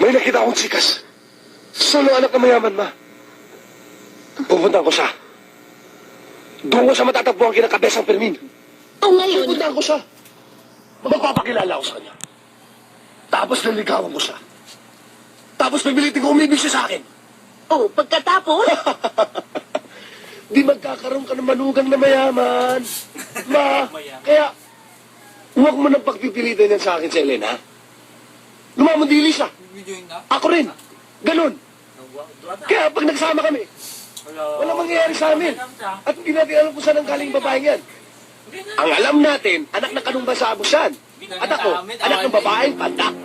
May nakita akong chikas. Solo anak na mayaman, ma. Pupuntahan ko siya. Doon ko siya matatagpuan kinakabesang Fermin. O ngayon, Pupuntahan ko siya. Magpapakilala ko sa kanya. Tapos naligawan ko siya. Tapos pipilitin ko umibig siya sa akin. pagkatapos, Di magkakaroon ka ng manugang na mayaman. Ma, kaya huwag mo nang pagpipilitan yan sa akin si Elena. Lumamandili siya. Ako rin. Ganun. Kaya pag nagsama kami, walang mangyayari sa amin. At hindi natin alam kung saan ang galing babaeng yan. Ang alam natin, anak ng kanong basabos yan. At ako, anak ng babaeng pandak.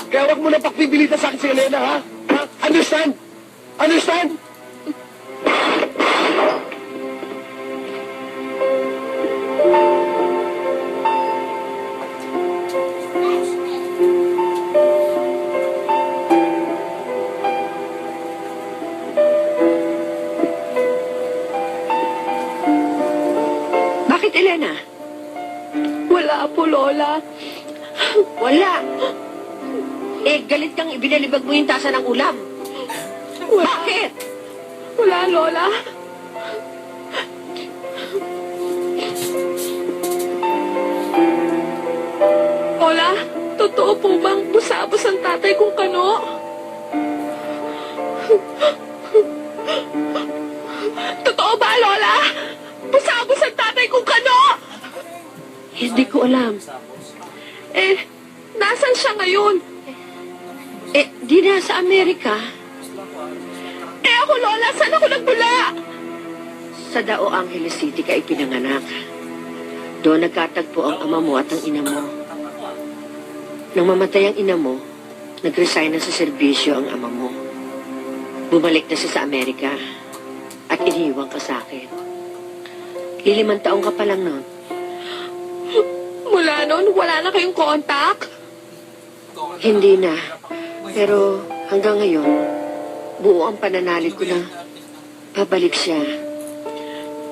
Kaya huwag mo nang pagpipilitan sa akin si Elena, ha? Ha? Understand? Understand? bakit Elena? Wala po, Lola. Wala. Galit kang ibinalibag mo yung tasa ng ulam. Bakit? Wala, Lola. Lola, totoo po bang busabos ang tatay kong kano? Totoo ba, Lola? Busabos ang tatay kong kano? Hindi ko alam. Nasaan siya ngayon? Di na sa Amerika. Ako, Lola, saan ako nagbula? Sa Dao Angeles City ka ipinanganak. Doon nagkatagpo ang ama mo at ang ina mo. Nang mamatay ang ina mo, nag-resign na sa serbisyo ang ama mo. Bumalik na siya sa Amerika at iniwan ka sa akin. 5 taong ka pa lang noon. Mula noon, wala na kayong contact? Hindi na. Pero hanggang ngayon, buo ang pananalig ko na babalik siya.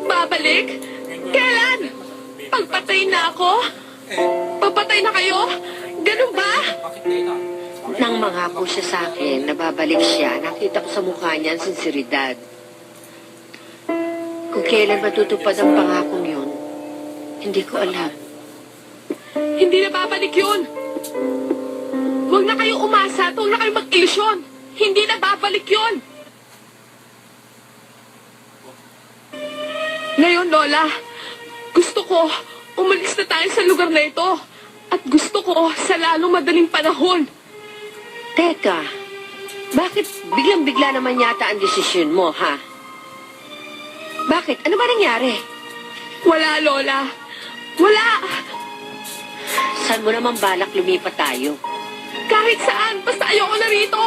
Babalik? Kailan? Pagpatay na ako? Papatay na kayo? Ganun ba? Nang mangako siya sa akin na babalik siya, nakita ko sa mukha niya ang sinseridad. Kung kailan matutupad ang pangakong yun, hindi ko alam. Hindi na babalik yun. Huwag na kayong umasa at huwag na kayong mag-ilusyon. Hindi na babalik yun. Ngayon, Lola, gusto ko umalis na tayo sa lugar na ito. At gusto ko sa lalong madaling panahon. Teka, bakit biglang-bigla naman yata ang desisyon mo, ha? Bakit? Ano ba nangyari? Wala, Lola. Wala. Saan mo naman balak lumipat tayo? Kahit saan, basta ayoko na rito.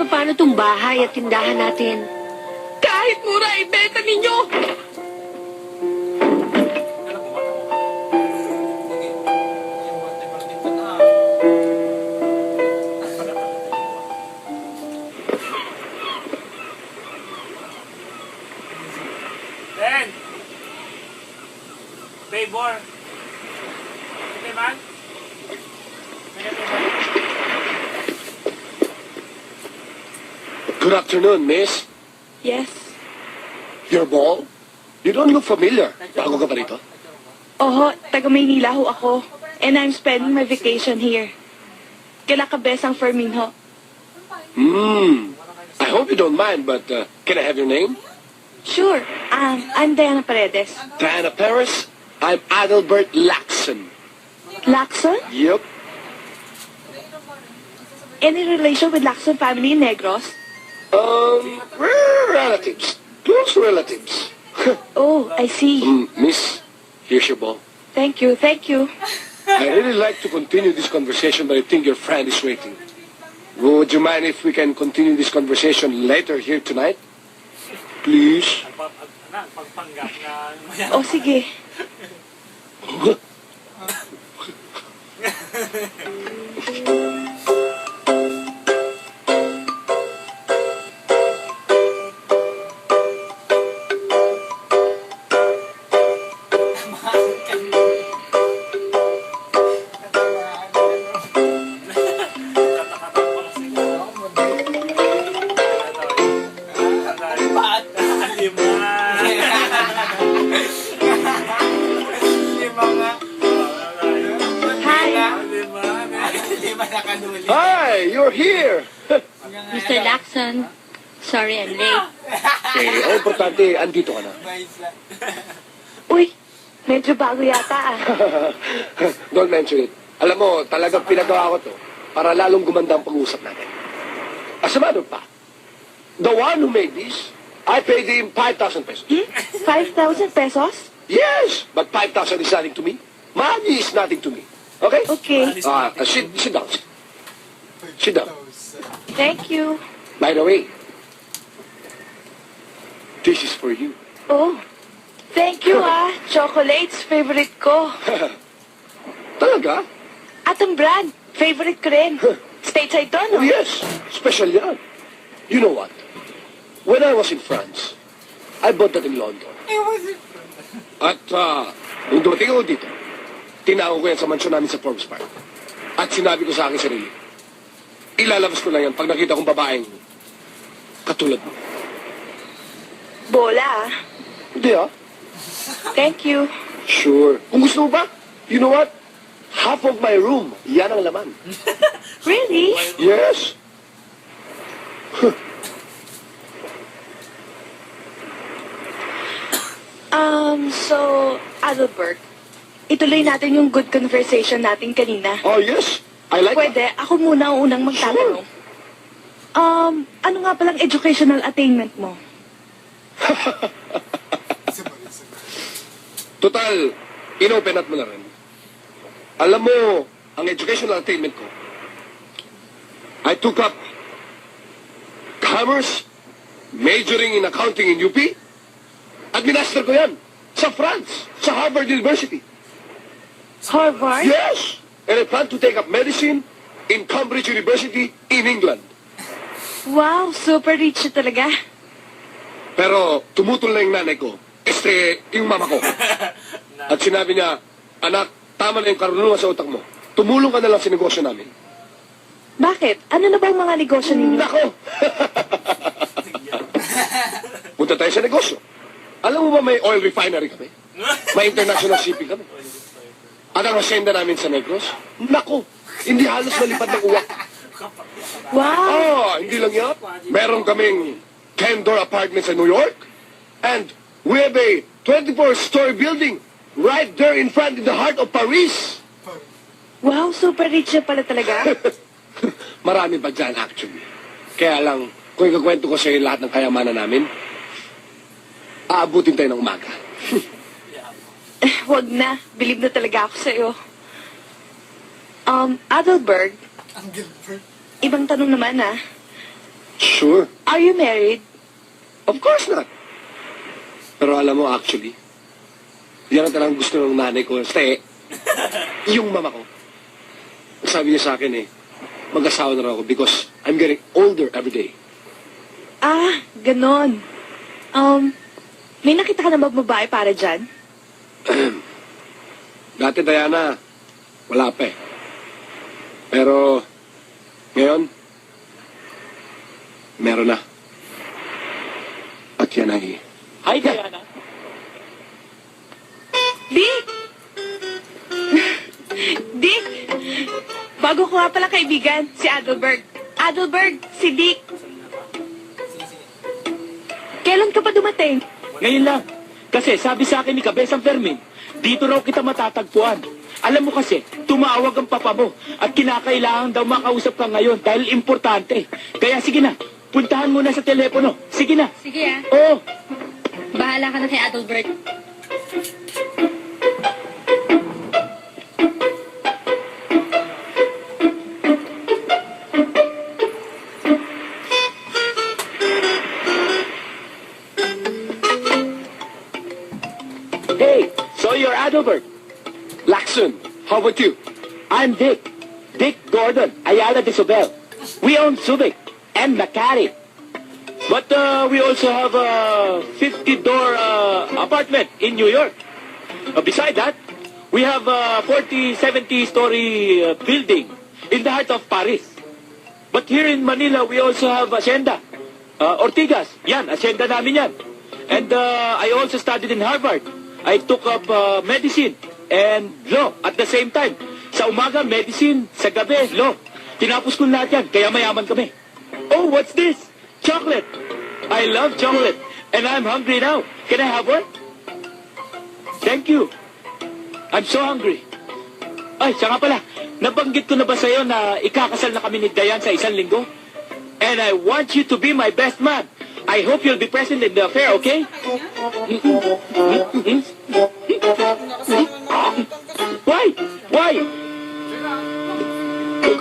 Paano tong bahay at tindahan natin? Kahit mura, ibenta ninyo. Ben! Favor! Ito man? Good afternoon, miss. Yes. Your ball? You don't look familiar. Bago ka ba rito? Oho, taga Maynila ho ako. And I'm spending my vacation here. Kila Kabesang Fermin ho. I hope you don't mind, but can I have your name? Sure. I'm Diana Paredes. Diana Paris. I'm Adalbert Lacson. Lacson? Yep. Any relation with Lacson family in Negros? We're relatives. Close relatives. Oh, I see. Miss, here's your ball. Thank you, thank you. I really like to continue this conversation, but I think your friend is waiting. Would you mind if we can continue this conversation later here tonight? Please? Pagpanggap na mayan. Oh, sige. Nakanuli. Hi, you're here. Mr. Lacson, sorry I'm late. Ang importante, andito ka na. Uy, medyo bago yata ah. Don't mention it. Alam mo, talagang pinagawa ko to para lalong gumanda ang pag-uusap natin. As a matter of fact, the one who made this, I paid him 5,000 pesos. 5,000 pesos? Yes, but 5,000 is nothing to me. Money is nothing to me. Okay? Okay, Sit down. Sit down. thank you. By the way, this is for you. Oh, thank you ah. Chocolates, favorite ko. Talaga? At ang brand, favorite ko rin. Stateside to, no? Oh, yes. Special yan. You know what? When I was in France, I bought that in London. At nung dumating ako dito, tinawag ko yan sa mansyon namin sa Forbes Park. At sinabi ko sa akin sarili, ilalabas ko lang yan pag nakita kong babaeng katulad mo. Bola ah. Hindi ah. Thank you. Sure. Kung gusto mo ba, you know what? Half of my room, yan ang laman. Really? Yes. So, Adelbert, ituloy natin yung good conversation natin kanina. Oh, yes. I like Pwede, ako muna ang unang magtatanong. Ano nga palang educational attainment mo? Total, inopen up mo na rin. Alam mo, ang educational attainment ko, I took up commerce, majoring in accounting in UP, at minaster ko yan sa France, sa Harvard University. Harvard? Yes! And I plan to take up medicine in Cambridge University in England. Wow, super rich siya talaga. Pero tumutol na yung nanay ko, yung mama ko. At sinabi niya, anak, tama na yung karunungan sa utak mo. Tumulong ka na lang sa negosyo namin. Bakit? Ano na ba ang mga negosyo ninyo? Nako! Punta tayo sa negosyo. Alam mo ba may oil refinery kami? May international shipping kami. At ang hacienda namin sa Negros? Nako! Hindi halos malipad ng uwak. Wow! Hindi lang yan. Meron kaming 10-door apartment sa New York. And we have a 24-story building right there in front in the heart of Paris. Wow, super rich siya pala talaga. Marami pa dyan actually. Kaya lang, kung ikakwento ko sa'yo lahat ng kayamanan namin, aabutin tayo ng umaga. Wag na. Believe na talaga ako sa'yo. Adelberg, Ang Gilbert. ibang tanong naman ah. Sure. Are you married? Of course not. Pero alam mo actually, yan ang talagang gusto ng nanay ko. Yung mama ko. Sabi niya sa akin mag-asawa na raw ako because I'm getting older every day. Ah, ganon. May nakita ka na ba babae para dyan? Dati, Diana, wala pa eh. Pero, ngayon, meron na. At yan ay... Hi, Diana. Dick! Dick! Bago ko nga pala kaibigan, si Adelberg. Adelberg, si Dick. Kailan ka pa dumating? Ngayon lang. Kasi sabi sa akin ni Kabesang Fermin, dito raw kita matatagpuan. Alam mo kasi, tumawag ang papa mo at kinakailangan daw makausap ka ngayon dahil importante. Kaya sige na, puntahan mo na sa telepono. Sige na. Sige ah, Oo. bahala ka na kay Adelbert. Hey, so you're Adelbert. Lacson, how about you? I'm Dick. Dick Gordon, Ayala de Sobel. We own Subic and Macari. But we also have a 50-door apartment in New York. Beside that, we have a 40-70-story building in the heart of Paris. But here in Manila, we also have Hacienda. Ortigas, yan, Hacienda namin yan. And I also studied in Harvard. I took up medicine and law at the same time. Sa umaga, medicine. Sa gabi, law. Tinapos ko lahat yan, kaya mayaman kami. Oh, what's this? Chocolate. I love chocolate. And I'm hungry now. Can I have one? Thank you. I'm so hungry. Ay, siya nga pala. Nabanggit ko na ba sa'yo na ikakasal na kami ni Dayan sa 1 linggo? And I want you to be my best man. I hope you'll be present in the affair, okay? Why? Why?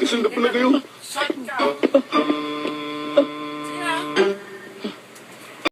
Magkasal na pala kayo. Short ka.